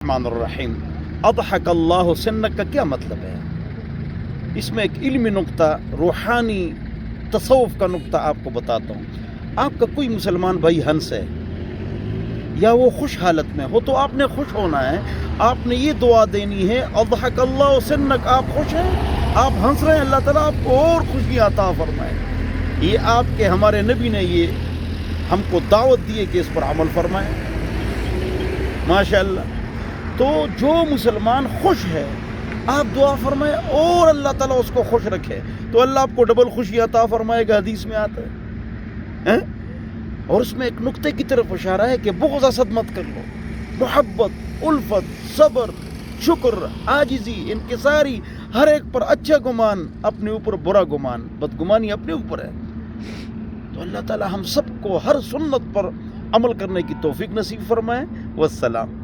रहमान अदहकल्लाहु सिन्नक का क्या मतलब है? इसमें एक इल्मी नुक्ता, रूहानी तसव्वुफ का नुक्ता आपको बताता हूँ। आपका कोई मुसलमान भाई हंस है या वो खुश हालत में हो तो आपने खुश होना है, आपने ये दुआ देनी है अदहकल्लाहु सिन्नक, आप खुश हैं, आप हंस रहे हैं, अल्लाह ताला आपको और खुशियाँ अता फरमाए। ये आपके हमारे नबी ने ये हमको दावत दी है कि इस पर अमल फरमाएं। माशाअल्लाह। तो जो मुसलमान खुश है आप दुआ फरमाए और अल्लाह ताला उसको खुश रखे तो अल्लाह आपको डबल खुशी अता फरमाएगा, हदीस में आता है। और उसमें एक नुक्ते की तरफ इशारा है कि बुग़्ज़ हसद मत कर लो, मोहब्बत, उल्फत, सब्र, शुक्र, आजिज़ी, इनकिसारी, हर एक पर अच्छा गुमान, अपने ऊपर बुरा गुमान, बदगुमानी अपने ऊपर है। तो अल्लाह ताला हम सबको हर सुन्नत पर अमल करने की तौफीक नसीब फरमाए। वस्सलाम।